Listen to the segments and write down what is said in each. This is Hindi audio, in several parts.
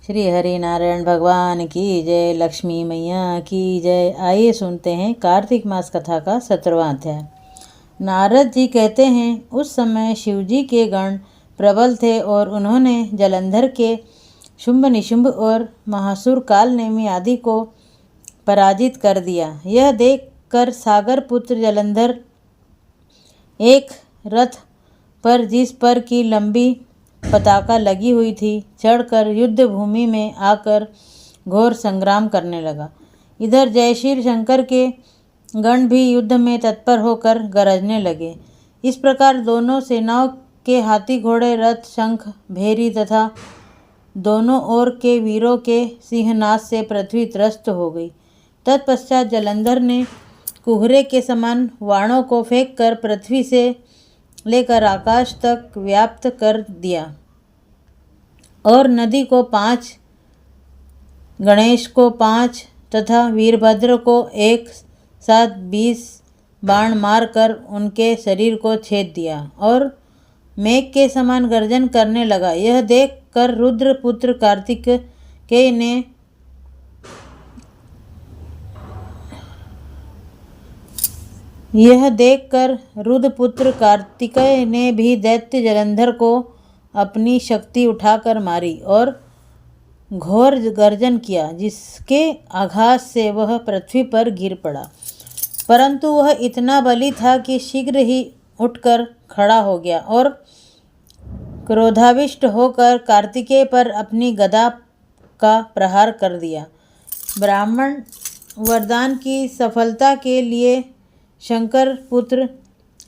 श्री हरि नारायण भगवान की जय, लक्ष्मी मैया की जय। आइए सुनते हैं कार्तिक मास कथा का 17वां अध्याय। नारद जी कहते हैं, उस समय शिवजी के गण प्रबल थे और उन्होंने जलंधर के शुंभ निशुंभ और महासुर कालनेमी आदि को पराजित कर दिया। यह देखकर सागर पुत्र जलंधर एक रथ पर, जिस पर की लंबी पताका लगी हुई थी, चढ़कर युद्ध भूमि में आकर घोर संग्राम करने लगा। इधर जयश्री शंकर के गण भी युद्ध में तत्पर होकर गरजने लगे। इस प्रकार दोनों सेनाओं के हाथी घोड़े रथ शंख भेरी तथा दोनों ओर के वीरों के सिंहनाद से पृथ्वी त्रस्त हो गई। तत्पश्चात जलंधर ने कुहरे के समान वाणों को फेंक कर पृथ्वी से लेकर आकाश तक व्याप्त कर दिया और नदी को 5, गणेश को 5 तथा वीरभद्र को एक साथ 20 बाण मारकर उनके शरीर को छेद दिया और मेघ के समान गर्जन करने लगा। यह देखकर रुद्रपुत्र कार्तिकेय ने भी दैत्य जलंधर को अपनी शक्ति उठाकर मारी और घोर गर्जन किया, जिसके आघात से वह पृथ्वी पर गिर पड़ा। परंतु वह इतना बली था कि शीघ्र ही उठकर खड़ा हो गया और क्रोधाविष्ट होकर कार्तिकेय पर अपनी गदा का प्रहार कर दिया। ब्राह्मण वरदान की सफलता के लिए शंकर पुत्र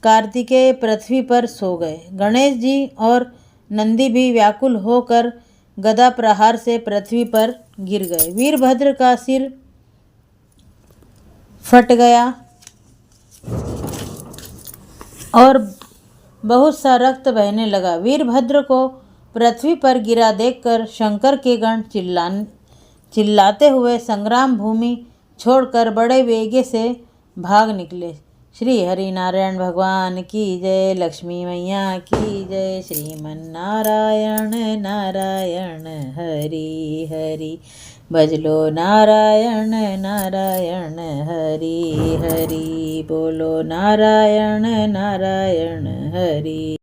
कार्तिकेय पृथ्वी पर सो गए। गणेश जी और नंदी भी व्याकुल होकर गदा प्रहार से पृथ्वी पर गिर गए। वीरभद्र का सिर फट गया और बहुत सा रक्त बहने लगा। वीरभद्र को पृथ्वी पर गिरा देखकर शंकर के गण चिल्लाते हुए संग्राम भूमि छोड़कर बड़े वेग से भाग निकले। श्री हरि नारायण भगवान की जय, लक्ष्मी मैया की जय। श्रीमन्नारायण नारायण हरि हरि, भजलो नारायण नारायण हरि हरि, बोलो नारायण नारायण हरि।